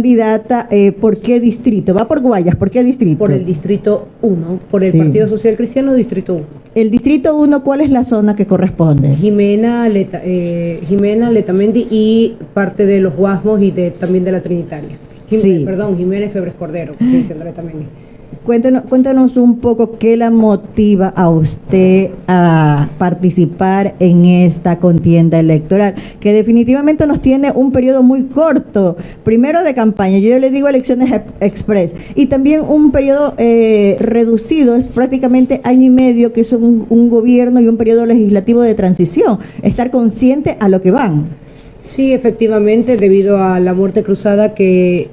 Candidata, ¿por qué distrito? Va por Guayas, ¿por qué distrito? Por el distrito 1, por el Sí. Partido Social Cristiano, distrito 1. El distrito 1, ¿cuál es la zona que corresponde? Jimena, Letamendi y parte de los Guasmos y también de la Trinitaria. Sí. Jimena y Febres Cordero, que estoy diciendo Letamendi. Cuéntanos un poco qué la motiva a usted a participar en esta contienda electoral, que definitivamente nos tiene un periodo muy corto, primero de campaña, yo le digo elecciones express, y también un periodo reducido, es prácticamente año y medio, que es un gobierno y un periodo legislativo de transición, estar consciente a lo que van. Sí, efectivamente, debido a la muerte cruzada que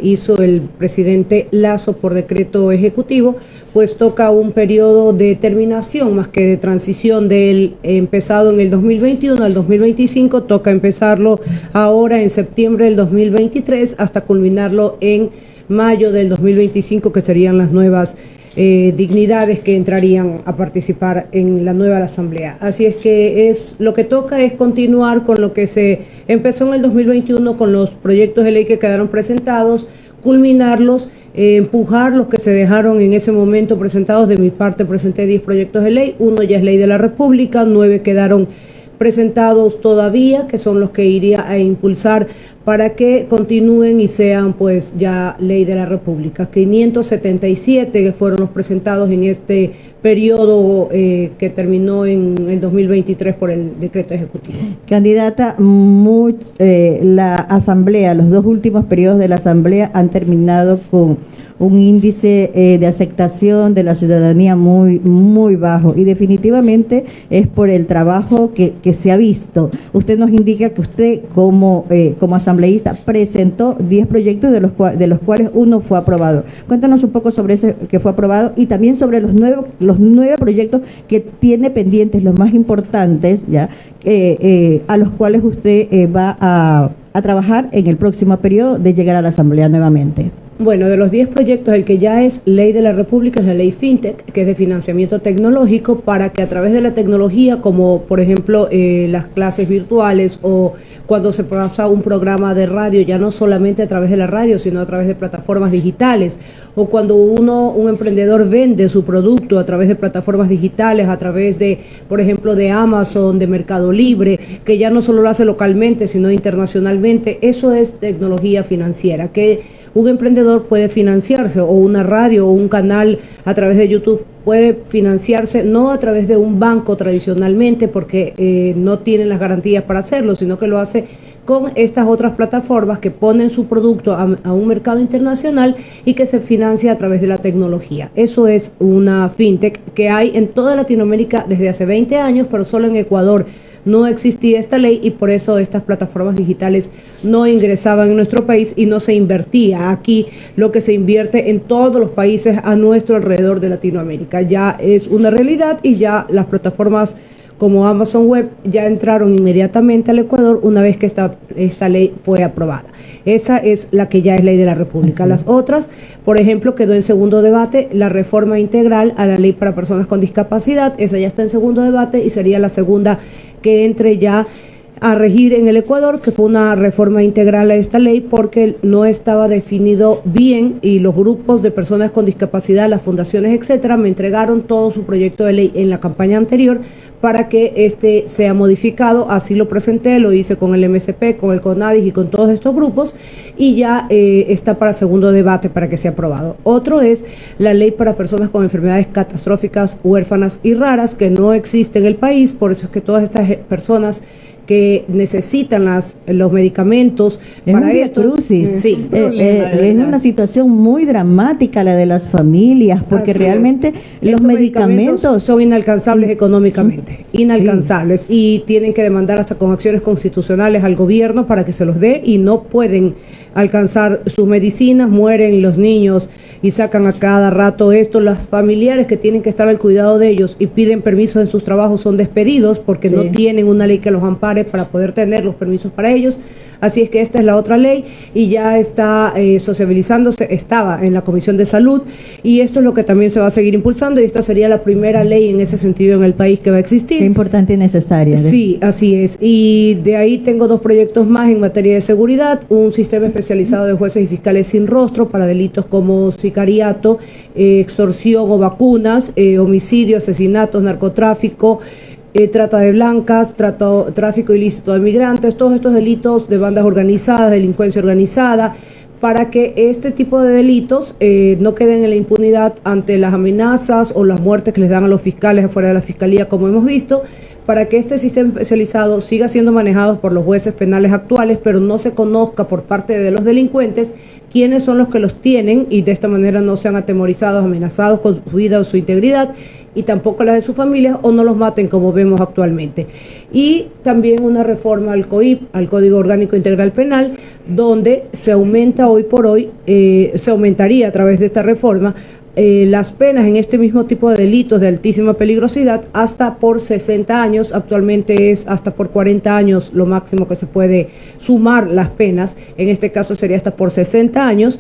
hizo el presidente Lasso por decreto ejecutivo, pues toca un periodo de terminación más que de transición del empezado en el 2021 al 2025, toca empezarlo ahora en septiembre del 2023 hasta culminarlo en mayo del 2025, que serían las nuevas dignidades que entrarían a participar en la nueva asamblea. Así es que lo que toca es continuar con lo que se empezó en el 2021 con los proyectos de ley que quedaron presentados, culminarlos, empujar los que se dejaron en ese momento presentados. De mi parte presenté 10 proyectos de ley, uno ya es ley de la República, 9 quedaron presentados todavía, que son los que iría a impulsar para que continúen y sean pues ya ley de la República. 577 que fueron los presentados en este periodo que terminó en el 2023 por el decreto ejecutivo. Candidata, la asamblea, los dos últimos periodos de la asamblea han terminado con un índice de aceptación de la ciudadanía muy bajo, y definitivamente es por el trabajo que se ha visto. Usted nos indica que usted como asambleísta presentó 10 proyectos de los cuales uno fue aprobado. Cuéntanos un poco sobre ese que fue aprobado y también sobre los nueve proyectos que tiene pendientes, los más importantes, ya a los cuales usted va a trabajar en el próximo periodo de llegar a la asamblea nuevamente. Bueno, de los 10 proyectos, el que ya es ley de la República es la ley FinTech, que es de financiamiento tecnológico, para que a través de la tecnología, como por ejemplo las clases virtuales o cuando se pasa un programa de radio, ya no solamente a través de la radio, sino a través de plataformas digitales, o cuando un emprendedor vende su producto a través de plataformas digitales, a través de, por ejemplo, de Amazon, de Mercado Libre, que ya no solo lo hace localmente, sino internacionalmente. Eso es tecnología financiera, que un emprendedor puede financiarse, o una radio o un canal a través de YouTube puede financiarse, no a través de un banco tradicionalmente, porque no tienen las garantías para hacerlo, sino que lo hace con estas otras plataformas que ponen su producto a un mercado internacional y que se financia a través de la tecnología. Eso es una fintech que hay en toda Latinoamérica desde hace 20 años, pero solo en Ecuador no existía esta ley, y por eso estas plataformas digitales no ingresaban en nuestro país y no se invertía aquí lo que se invierte en todos los países a nuestro alrededor de Latinoamérica. Ya es una realidad, y ya las plataformas como Amazon Web ya entraron inmediatamente al Ecuador una vez que esta ley fue aprobada. Esa es la que ya es ley de la República. Las otras, por ejemplo, quedó en segundo debate la reforma integral a la ley para personas con discapacidad. Esa ya está en segundo debate y sería la segunda que entre ya a regir en el Ecuador, que fue una reforma integral a esta ley porque no estaba definido bien, y los grupos de personas con discapacidad, las fundaciones, etcétera, me entregaron todo su proyecto de ley en la campaña anterior para que este sea modificado. Así lo presenté, lo hice con el MSP, con el CONADIS y con todos estos grupos, y ya está para segundo debate para que sea aprobado. Otro es la ley para personas con enfermedades catastróficas, huérfanas y raras, que no existe en el país. Por eso es que todas estas personas que necesitan los medicamentos es para un esto. Sí, es una situación muy dramática la de las familias, porque así realmente los medicamentos son inalcanzables económicamente, inalcanzables, y tienen que demandar hasta con acciones constitucionales al gobierno para que se los dé, y no pueden alcanzar sus medicinas, mueren los niños y sacan a cada rato esto. Los familiares que tienen que estar al cuidado de ellos y piden permisos en sus trabajos son despedidos porque no tienen una ley que los ampare para poder tener los permisos para ellos. Así es que esta es la otra ley y ya está sociabilizándose, estaba en la Comisión de Salud y esto es lo que también se va a seguir impulsando y esta sería la primera ley en ese sentido en el país que va a existir. Qué importante y necesaria. Sí, así es. Y de ahí tengo 2 proyectos más en materia de seguridad, un sistema especializado de jueces y fiscales sin rostro para delitos como sicariato, extorsión o vacunas, homicidio, asesinatos, narcotráfico, trata de blancas, tráfico ilícito de migrantes, todos estos delitos de bandas organizadas, delincuencia organizada, para que este tipo de delitos no queden en la impunidad ante las amenazas o las muertes que les dan a los fiscales afuera de la fiscalía, como hemos visto, para que este sistema especializado siga siendo manejado por los jueces penales actuales, pero no se conozca por parte de los delincuentes quiénes son los que los tienen y de esta manera no sean atemorizados, amenazados con su vida o su integridad y tampoco las de sus familias o no los maten como vemos actualmente. Y también una reforma al COIP, al Código Orgánico Integral Penal, donde se aumenta hoy por hoy, se aumentaría a través de esta reforma las penas en este mismo tipo de delitos de altísima peligrosidad hasta por 60 años, actualmente es hasta por 40 años lo máximo que se puede sumar las penas, en este caso sería hasta por 60 años,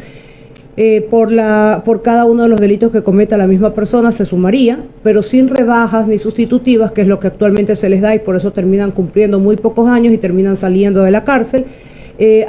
por cada uno de los delitos que cometa la misma persona se sumaría, pero sin rebajas ni sustitutivas, que es lo que actualmente se les da y por eso terminan cumpliendo muy pocos años y terminan saliendo de la cárcel.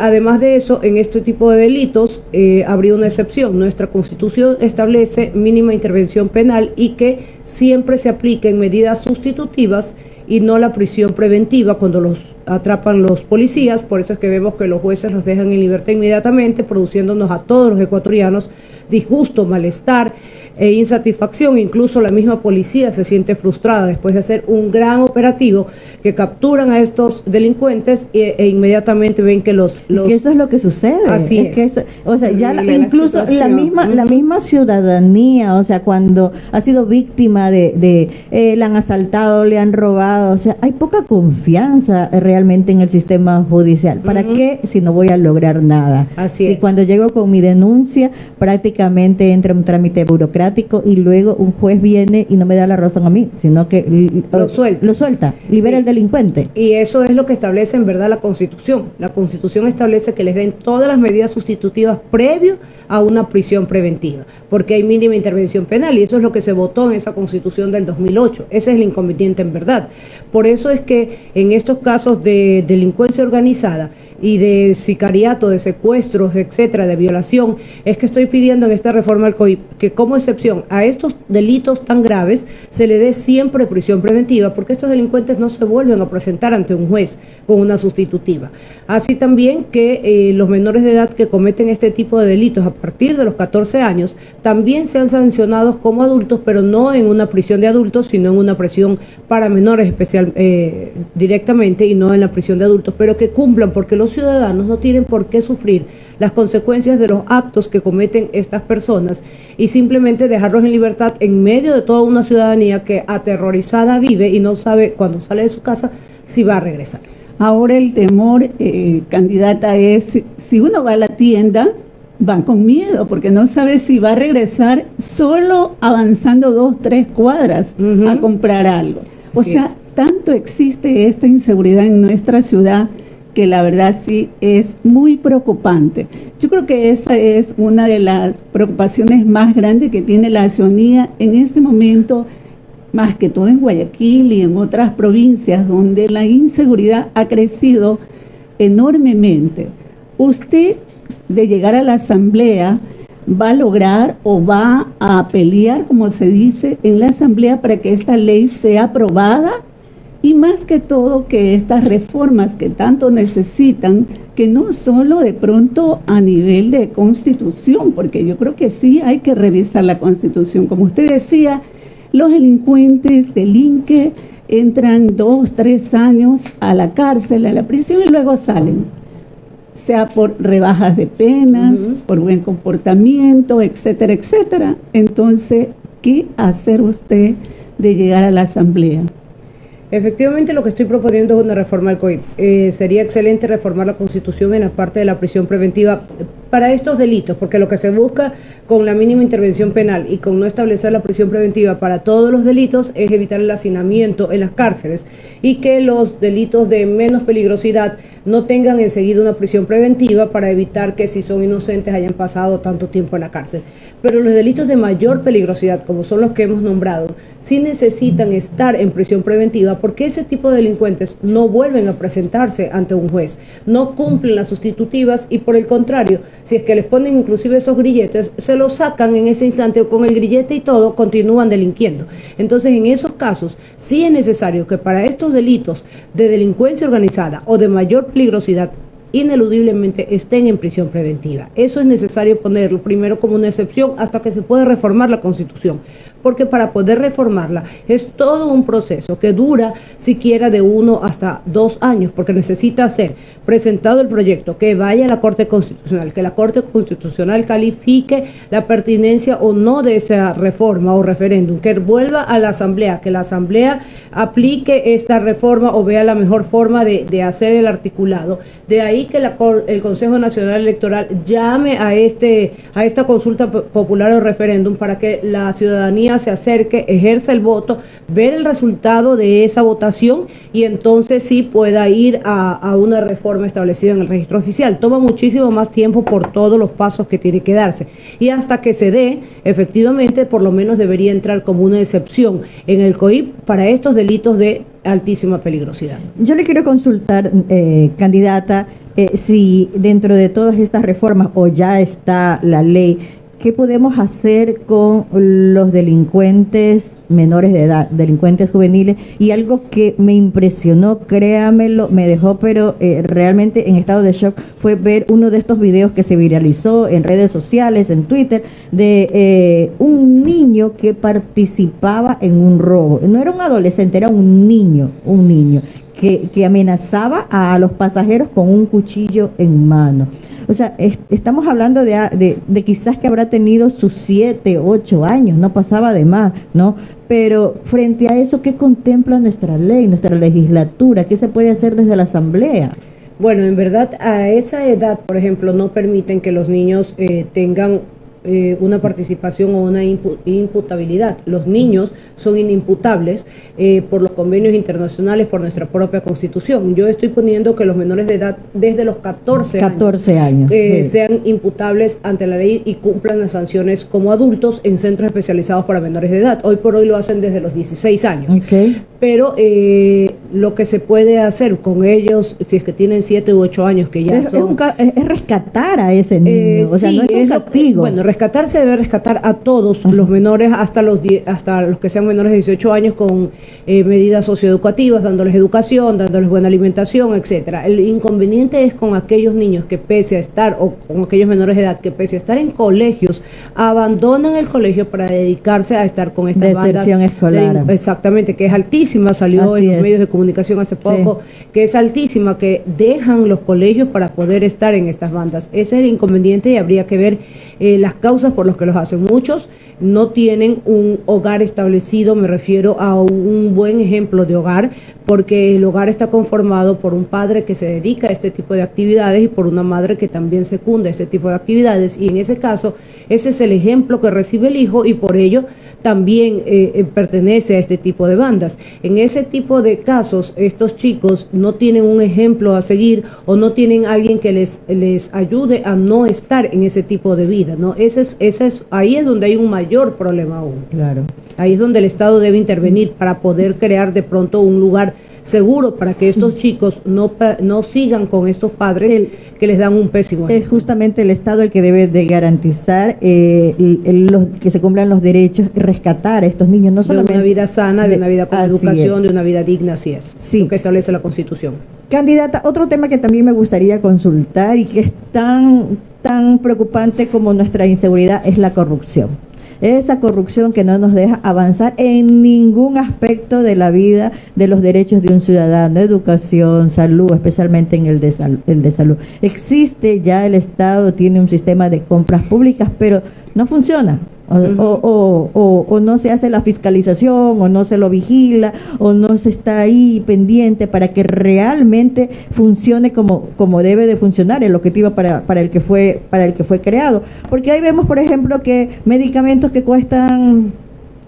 Además de eso, en este tipo de delitos habría una excepción. Nuestra Constitución establece mínima intervención penal y que siempre se apliquen medidas sustitutivas y no la prisión preventiva cuando los atrapan los policías. Por eso es que vemos que los jueces los dejan en libertad inmediatamente, produciéndonos a todos los ecuatorianos disgusto, malestar e insatisfacción. Incluso la misma policía se siente frustrada después de hacer un gran operativo que capturan a estos delincuentes e inmediatamente ven que que eso es lo que sucede. Así es. Que eso, o sea, ya incluso la la misma ciudadanía, o sea, cuando ha sido víctima le han asaltado, le han robado, o sea, hay poca confianza realmente en el sistema judicial. ¿Para qué si no voy a lograr nada? Así si es. Cuando llego con mi denuncia, prácticamente entra un trámite burocrático y luego un juez viene y no me da la razón a mí, sino que lo suelta, libera al delincuente. Y eso es lo que establece en verdad la Constitución. La Constitución establece que les den todas las medidas sustitutivas previo a una prisión preventiva, porque hay mínima intervención penal y eso es lo que se votó en esa Constitución del 2008. Ese es el inconveniente en verdad. Por eso es que en estos casos de delincuencia organizada y de sicariato, de secuestros, etcétera, de violación, es que estoy pidiendo en esta reforma al COIP que como excepción a estos delitos tan graves se le dé siempre prisión preventiva, porque estos delincuentes no se vuelven a presentar ante un juez con una sustitutiva. Así también que los menores de edad que cometen este tipo de delitos a partir de los 14 años también sean sancionados como adultos, pero no en una prisión de adultos, sino en una prisión para menores directamente y no en la prisión de adultos, pero que cumplan, porque los ciudadanos no tienen por qué sufrir las consecuencias de los actos que cometen estas personas y simplemente dejarlos en libertad en medio de toda una ciudadanía que aterrorizada vive y no sabe cuando sale de su casa si va a regresar. Ahora el temor, candidata, es si uno va a la tienda, va con miedo porque no sabe si va a regresar solo avanzando 2, 3 cuadras a comprar algo. O sea, tanto existe esta inseguridad en nuestra ciudad que la verdad sí es muy preocupante. Yo creo que esa es una de las preocupaciones más grandes que tiene la ciudadanía en este momento, más que todo en Guayaquil y en otras provincias donde la inseguridad ha crecido enormemente. Usted, de llegar a la asamblea, va a lograr o va a pelear, como se dice, en la asamblea para que esta ley sea aprobada. Y más que todo que estas reformas que tanto necesitan, que no solo de pronto a nivel de constitución, porque yo creo que sí hay que revisar la constitución. Como usted decía, los delincuentes delinquen, entran 2, 3 años a la cárcel, a la prisión y luego salen. Sea por rebajas de penas, por buen comportamiento, etcétera, etcétera. Entonces, ¿qué hacer usted de llegar a la asamblea? Efectivamente, lo que estoy proponiendo es una reforma al COIP. Sería excelente reformar la Constitución en la parte de la prisión preventiva para estos delitos, porque lo que se busca con la mínima intervención penal y con no establecer la prisión preventiva para todos los delitos es evitar el hacinamiento en las cárceles y que los delitos de menos peligrosidad no tengan enseguida una prisión preventiva para evitar que si son inocentes hayan pasado tanto tiempo en la cárcel. Pero los delitos de mayor peligrosidad, como son los que hemos nombrado, sí necesitan estar en prisión preventiva porque ese tipo de delincuentes no vuelven a presentarse ante un juez, no cumplen las sustitutivas y por el contrario, si es que les ponen inclusive esos grilletes, se los sacan en ese instante o con el grillete y todo continúan delinquiendo. Entonces en esos casos sí es necesario que para estos delitos de delincuencia organizada o de mayor peligrosidad ineludiblemente estén en prisión preventiva. Eso es necesario ponerlo primero como una excepción hasta que se pueda reformar la Constitución, porque para poder reformarla es todo un proceso que dura siquiera de 1 hasta 2 años, porque necesita ser presentado el proyecto, que vaya a la Corte Constitucional, que la Corte Constitucional califique la pertinencia o no de esa reforma o referéndum, que vuelva a la Asamblea, que la Asamblea aplique esta reforma o vea la mejor forma de hacer el articulado. De ahí que el Consejo Nacional Electoral llame a esta consulta popular o referéndum para que la ciudadanía se acerque, ejerza el voto, ver el resultado de esa votación y entonces sí pueda ir a una reforma establecida en el registro oficial. Toma muchísimo más tiempo por todos los pasos que tiene que darse y hasta que se dé, efectivamente, por lo menos debería entrar como una excepción en el COIP para estos delitos de altísima peligrosidad. Yo le quiero consultar, candidata, si dentro de todas estas reformas o ya está la ley, ¿qué podemos hacer con los delincuentes menores de edad, delincuentes juveniles? Y algo que me impresionó, créamelo, me dejó pero realmente en estado de shock, fue ver uno de estos videos que se viralizó en redes sociales, en Twitter, de un niño que participaba en un robo. No era un adolescente, era un niño que amenazaba a los pasajeros con un cuchillo en mano. O sea, estamos hablando de quizás que habrá tenido sus 7, 8 años, no pasaba de más, ¿no? Pero frente a eso, ¿qué contempla nuestra ley, nuestra legislatura? ¿Qué se puede hacer desde la Asamblea? Bueno, en verdad, a esa edad, por ejemplo, no permiten que los niños tengan una participación o una imputabilidad. Los niños son inimputables por los convenios internacionales, por nuestra propia Constitución. Yo estoy poniendo que los menores de edad desde los 14 años sí, sean imputables ante la ley y cumplan las sanciones como adultos en centros especializados para menores de edad. Hoy por hoy lo hacen desde los 16 años. Okay. Pero lo que se puede hacer con ellos, si es que tienen 7 u 8 años, que ya es rescatar a ese niño, o sea, sí, no es un castigo. Bueno, rescatar se debe rescatar a todos los menores, hasta los que sean menores de 18 años, con medidas socioeducativas, dándoles educación, dándoles buena alimentación, etcétera. El inconveniente es con aquellos niños que pese a estar, o con aquellos menores de edad que pese a estar en colegios, abandonan el colegio para dedicarse a estar con estas bandas. Deserción escolar. Exactamente, que es altísima, salió Así en los es. medios de comunicación hace poco, Sí. que es altísima, que dejan los colegios para poder estar en estas bandas. Ese es el inconveniente y habría que ver las causas por las que los hacen. Muchos no tienen un hogar establecido, me refiero a un buen ejemplo de hogar, porque el hogar está conformado por un padre que se dedica a este tipo de actividades y por una madre que también secunda este tipo de actividades, y en ese caso ese es el ejemplo que recibe el hijo y por ello también pertenece a este tipo de bandas. En ese tipo de casos estos chicos no tienen un ejemplo a seguir o no tienen alguien que les ayude a no estar en ese tipo de vida, ¿no? Ahí es donde hay un mayor problema aún. Claro. Ahí es donde el Estado debe intervenir para poder crear de pronto un lugar seguro para que estos chicos no sigan con estos padres que les dan un pésimo ejemplo. Es justamente el Estado el que debe de garantizar que se cumplan los derechos y rescatar a estos niños, no solamente de una vida sana, de una vida con así educación, es. de una vida digna, así es, Sí. lo que establece la Constitución. Candidata, otro tema que también me gustaría consultar y que es tan preocupante como nuestra inseguridad es la corrupción. Esa corrupción que no nos deja avanzar en ningún aspecto de la vida, de los derechos de un ciudadano, educación, salud, especialmente en el de salud. Existe ya, el Estado tiene un sistema de compras públicas, pero no funciona. o no se hace la fiscalización, o no se lo vigila, o no se está ahí pendiente para que realmente funcione como debe de funcionar el objetivo para el que fue creado. Porque ahí vemos, por ejemplo, que medicamentos que cuestan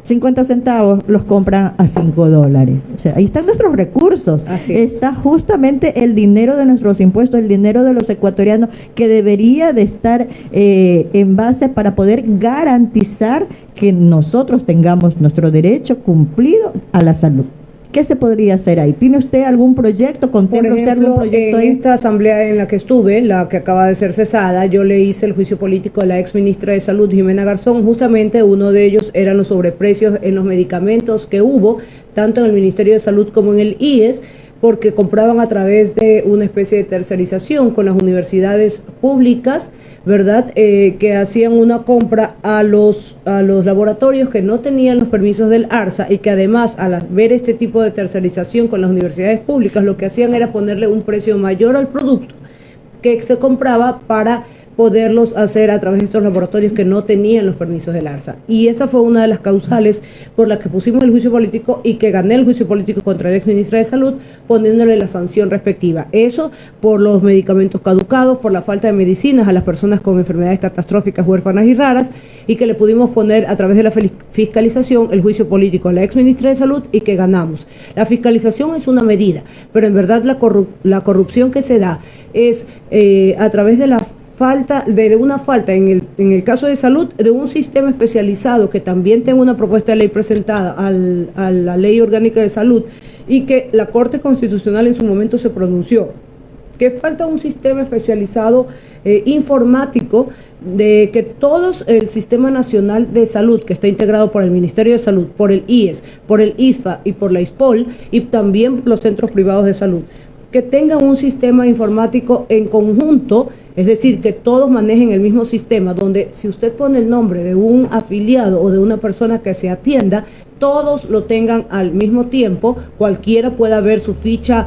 50 centavos los compran a $5. O sea, ahí están nuestros recursos. Está justamente el dinero de nuestros impuestos, el dinero de los ecuatorianos, que debería de estar en base para poder garantizar que nosotros tengamos nuestro derecho cumplido a la salud. ¿Qué se podría hacer ahí? ¿Tiene usted algún proyecto? ¿Contempla usted algún proyecto ahí? En esta asamblea en la que estuve, la que acaba de ser cesada, yo le hice el juicio político a la ex ministra de Salud, Jimena Garzón. Justamente uno de ellos eran los sobreprecios en los medicamentos que hubo, tanto en el Ministerio de Salud como en el IES, porque compraban a través de una especie de tercerización con las universidades públicas, ¿verdad? Que hacían una compra a los laboratorios que no tenían los permisos del ARSA, y que además, al ver este tipo de tercerización con las universidades públicas, lo que hacían era ponerle un precio mayor al producto que se compraba para poderlos hacer a través de estos laboratorios que no tenían los permisos del ARSA. Y esa fue una de las causales por las que pusimos el juicio político y que gané el juicio político contra la ex ministra de Salud, poniéndole la sanción respectiva. Eso por los medicamentos caducados, por la falta de medicinas a las personas con enfermedades catastróficas, huérfanas y raras, y que le pudimos poner a través de la fiscalización el juicio político a la ex ministra de Salud, y que ganamos. La fiscalización es una medida, pero en verdad la corrupción que se da es a través de una falta en el caso de salud, de un sistema especializado, que también tengo una propuesta de ley presentada a la Ley Orgánica de Salud, y que la Corte Constitucional en su momento se pronunció, que falta un sistema especializado informático, de que todos el Sistema Nacional de Salud, que está integrado por el Ministerio de Salud, por el IES, por el IFA y por la ISPOL, y también por los centros privados de salud, que tengan un sistema informático en conjunto, es decir, que todos manejen el mismo sistema, donde si usted pone el nombre de un afiliado o de una persona que se atienda, todos lo tengan al mismo tiempo, cualquiera pueda ver su ficha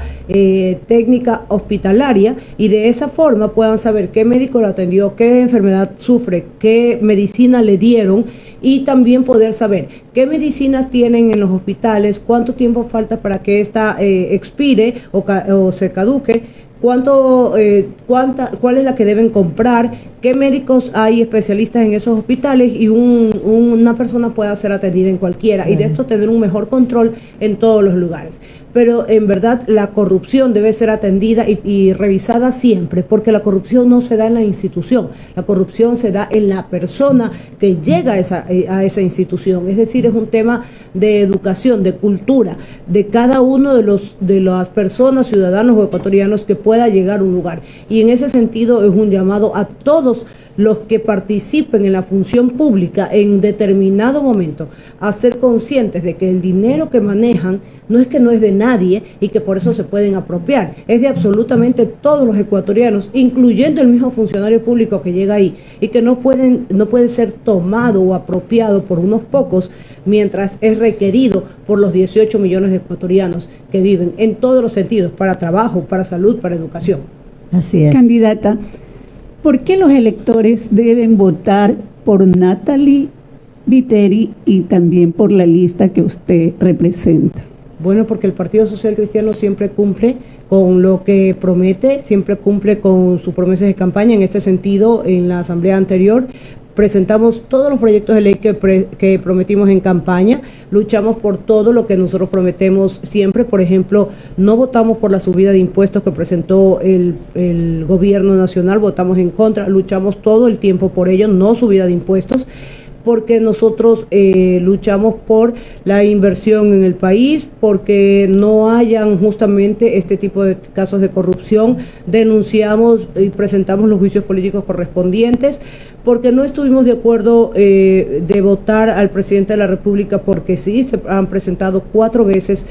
técnica hospitalaria, y de esa forma puedan saber qué médico lo atendió, qué enfermedad sufre, qué medicina le dieron, y también poder saber qué medicinas tienen en los hospitales, cuánto tiempo falta para que esta expire o se caduque, cuál es la que deben comprar, qué médicos hay especialistas en esos hospitales, y una persona pueda ser atendida en cualquiera, y de esto tener un mejor control en todos los lugares. Pero en verdad la corrupción debe ser atendida y revisada siempre, porque la corrupción no se da en la institución, la corrupción se da en la persona que llega a esa institución. Es decir, es un tema de educación, de cultura, de cada uno de las personas, ciudadanos o ecuatorianos, que pueda llegar a un lugar. Y en ese sentido es un llamado a todos los que participen en la función pública en determinado momento, a ser conscientes de que el dinero que manejan no es de nadie, y que por eso se pueden apropiar, es de absolutamente todos los ecuatorianos, incluyendo el mismo funcionario público que llega ahí, y que no puede ser tomado o apropiado por unos pocos, mientras es requerido por los 18 millones de ecuatorianos que viven en todos los sentidos, para trabajo, para salud, para educación. Así es. Candidata, ¿por qué los electores deben votar por Natalie Viteri y también por la lista que usted representa? Bueno, porque el Partido Social Cristiano siempre cumple con lo que promete, siempre cumple con sus promesas de campaña. En este sentido, en la asamblea anterior presentamos todos los proyectos de ley que prometimos en campaña, luchamos por todo lo que nosotros prometemos siempre. Por ejemplo, no votamos por la subida de impuestos que presentó el gobierno nacional, votamos en contra, luchamos todo el tiempo por ello, no subida de impuestos, porque nosotros luchamos por la inversión en el país, porque no hayan justamente este tipo de casos de corrupción, denunciamos y presentamos los juicios políticos correspondientes, porque no estuvimos de acuerdo de votar al presidente de la República, porque sí, se han presentado 4 veces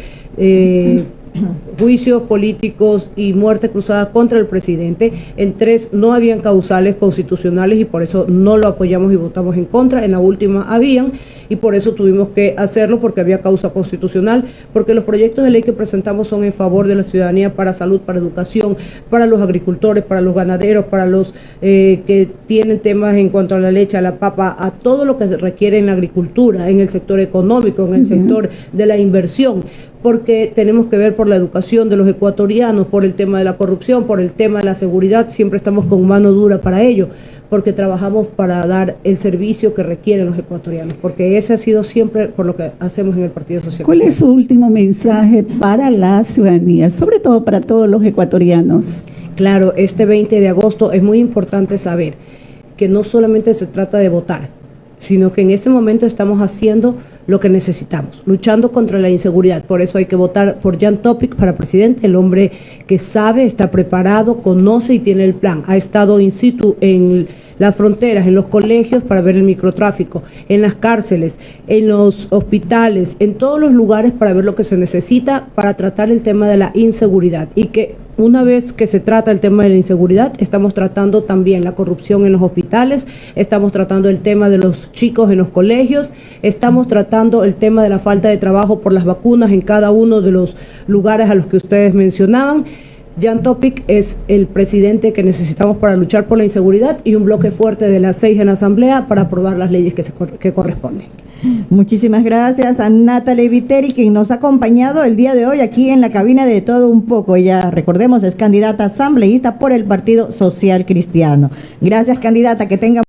juicios políticos y muerte cruzada contra el presidente. En 3 no habían causales constitucionales y por eso no lo apoyamos y votamos en contra. En la última habían y por eso tuvimos que hacerlo, porque había causa constitucional, porque los proyectos de ley que presentamos son en favor de la ciudadanía, para salud, para educación, para los agricultores, para los ganaderos, para los que tienen temas en cuanto a la leche, a la papa, a todo lo que se requiere en la agricultura, en el sector económico, en el sector de la inversión, porque tenemos que ver por la educación de los ecuatorianos, por el tema de la corrupción, por el tema de la seguridad. Siempre estamos con mano dura para ello, porque trabajamos para dar el servicio que requieren los ecuatorianos, porque ese ha sido siempre por lo que hacemos en el Partido Social. ¿Cuál es su último mensaje para la ciudadanía, sobre todo para todos los ecuatorianos? Claro, este 20 de agosto es muy importante saber que no solamente se trata de votar, sino que en este momento estamos haciendo lo que necesitamos, luchando contra la inseguridad. Por eso hay que votar por Jan Topic para presidente, el hombre que sabe, está preparado, conoce y tiene el plan. Ha estado in situ en las fronteras, en los colegios para ver el microtráfico, en las cárceles, en los hospitales, en todos los lugares para ver lo que se necesita para tratar el tema de la inseguridad. Y que una vez que se trata el tema de la inseguridad, estamos tratando también la corrupción en los hospitales, estamos tratando el tema de los chicos en los colegios, estamos tratando el tema de la falta de trabajo por las vacunas en cada uno de los lugares a los que ustedes mencionaban. Jan Topic es el presidente que necesitamos para luchar por la inseguridad y un bloque fuerte de las 6 en la Asamblea para aprobar las leyes que corresponden. Muchísimas gracias a Natalie Viteri, quien nos ha acompañado el día de hoy aquí en la cabina de Todo Un Poco. Ella, recordemos, es candidata asambleísta por el Partido Social Cristiano. Gracias, candidata, que tenga